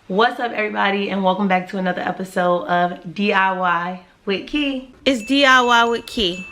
What's up, everybody, and welcome back to another episode of DIY with Key. It's DIY with Key.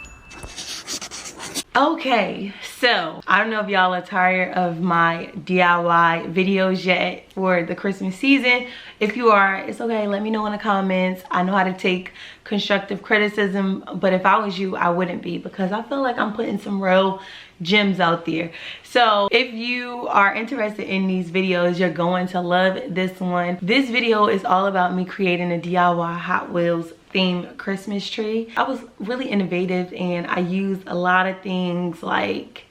Okay, so I don't know if y'all are tired of my DIY videos yet for the Christmas season. If you are, it's okay, let me know in the comments. I know how to take constructive criticism, but if I was you, I wouldn't be, because I feel like I'm putting some real gems out there. So if you are interested in these videos, you're going to love this one. This video is all about me creating a DIY Hot Wheels themed Christmas tree. I was really innovative and I used a lot of things like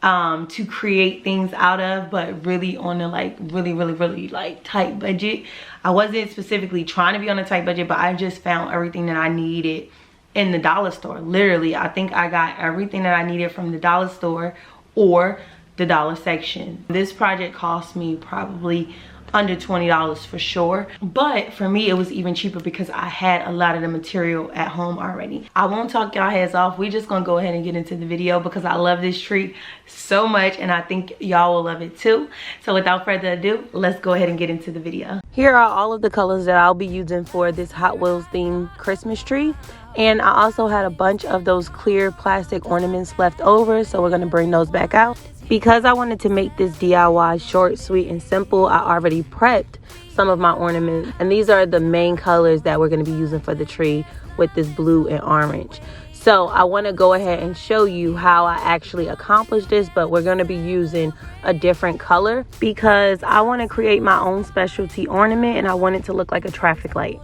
to create things out of, but really on a really like tight budget. I wasn't specifically trying to be on a tight budget, but I just found everything that I needed in the dollar store. Literally, I think I got everything that I needed from the dollar store or the dollar section. This project cost me probably under $20 for sure, but for me it was even cheaper because I had a lot of the material at home already. I won't talk y'all heads off. We're just gonna go ahead and get into the video because I love this tree so much and I think y'all will love it too. So without further ado, let's go ahead and get into the video. Here are all of the colors that I'll be using for this Hot Wheels themed Christmas tree. And I also had a bunch of those clear plastic ornaments left over, so we're gonna bring those back out. Because I wanted to make this DIY short, sweet, and simple, I already prepped some of my ornaments. And these are the main colors that we're gonna be using for the tree with this blue and orange. So I wanna go ahead and show you how I actually accomplished this, but we're gonna be using a different color because I wanna create my own specialty ornament and I want it to look like a traffic light.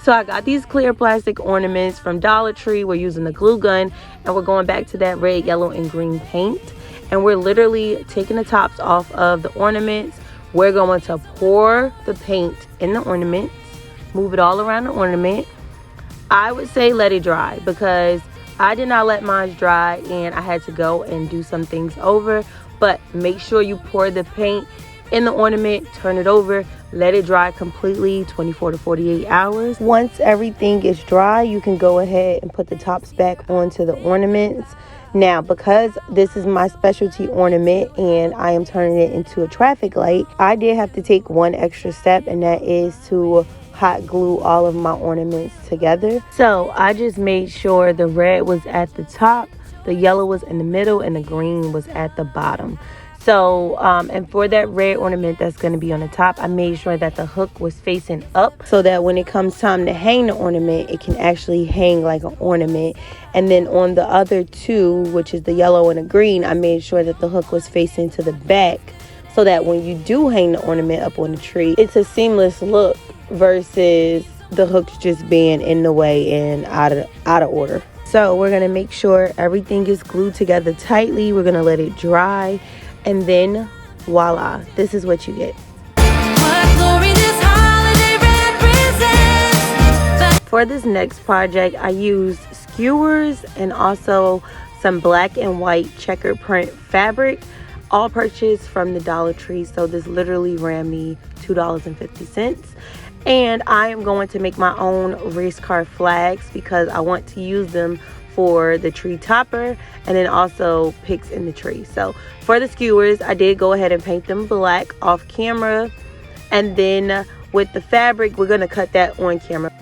So I got these clear plastic ornaments from Dollar Tree. We're using the glue gun and we're going back to that red, yellow, and green paint. And we're literally taking the tops off of the ornaments. We're going to pour the paint in the ornaments, move it all around the ornament. I would say let it dry because I did not let mine dry and I had to go and do some things over. But make sure you pour the paint in the ornament, turn it over, let it dry completely, 24 to 48 hours. Once everything is dry, you can go ahead and put the tops back onto the ornaments. Now, because this is my specialty ornament and I am turning it into a traffic light, I did have to take one extra step, and that is to hot glue all of my ornaments together. So I just made sure the red was at the top, the yellow was in the middle, and the green was at the bottom. So, and for that red ornament that's going to be on the top, I made sure that the hook was facing up so that when it comes time to hang the ornament, it can actually hang like an ornament. And then on the other two, which is the yellow and the green, I made sure that the hook was facing to the back so that when you do hang the ornament up on the tree, it's a seamless look versus the hooks just being in the way and out of order. So we're going to make sure everything is glued together tightly. We're going to let it dry. And then, voila, this is what you get. For this next project, I used skewers and also some black and white checker print fabric, all purchased from the Dollar Tree. So this literally ran me $2.50. And I am going to make my own race car flags because I want to use them for the tree topper and then also picks in the tree. So for the skewers, I did go ahead and paint them black off camera, and then with the fabric, we're gonna cut that on camera.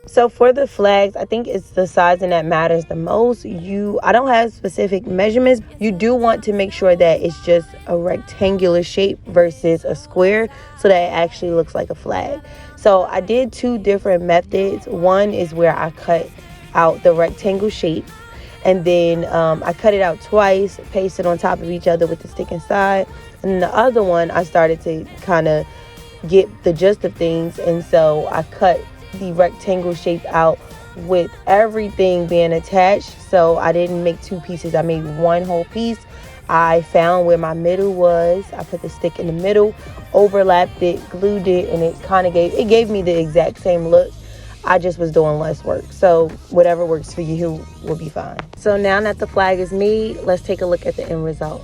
So for the flags, I think it's the sizing that matters the most. I don't have specific measurements. You do want to make sure that it's just a rectangular shape versus a square so that it actually looks like a flag. So I did two different methods. One is where I cut out the rectangle shape, and then I cut it out twice, pasted on top of each other with the stick inside. And then the other one, I started to kind of get the gist of things, and so I cut the rectangle shape out with everything being attached. So I didn't make two pieces, I made one whole piece. I found where my middle was, I put the stick in the middle, overlapped it, glued it, and it gave me the exact same look. I just was doing less work. So whatever works for you will be fine. So now that the flag is made, let's take a look at the end result.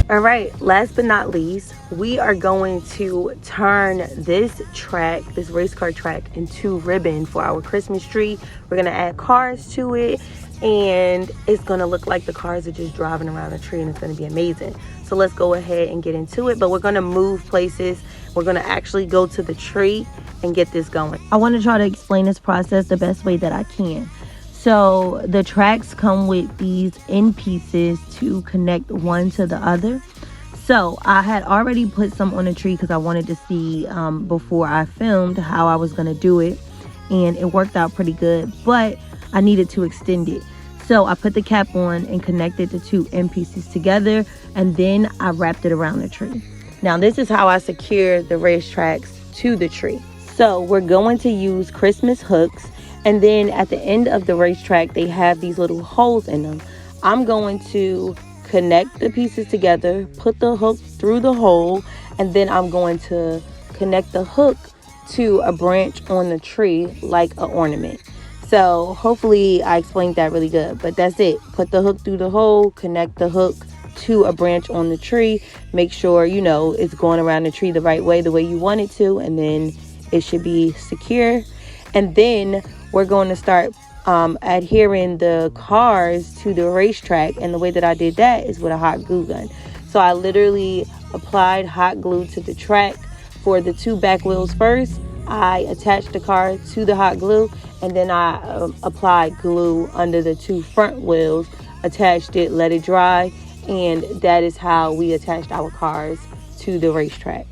All right, last but not least, we are going to turn this track, this race car track, into ribbon for our Christmas tree. We're gonna add cars to it, and it's gonna look like the cars are just driving around the tree, and it's gonna be amazing. So let's go ahead and get into it, but we're gonna move places. We're gonna actually go to the tree and get this going. I wanna try to explain this process the best way that I can. So the tracks come with these end pieces to connect one to the other. So I had already put some on the tree because I wanted to see before I filmed how I was going to do it. And it worked out pretty good, but I needed to extend it. So I put the cap on and connected the two end pieces together, and then I wrapped it around the tree. Now this is how I secure the race tracks to the tree. So we're going to use Christmas hooks. And then at the end of the racetrack, they have these little holes in them. I'm going to connect the pieces together, put the hook through the hole, and then I'm going to connect the hook to a branch on the tree like an ornament. So hopefully I explained that really good, but that's it. Put the hook through the hole, connect the hook to a branch on the tree. Make sure, you know, it's going around the tree the right way, the way you want it to, and then it should be secure. And then we're going to start adhering the cars to the racetrack. And the way that I did that is with a hot glue gun. So I literally applied hot glue to the track for the two back wheels first. I attached the car to the hot glue, and then I applied glue under the two front wheels, attached it, let it dry, and that is how we attached our cars to the racetrack.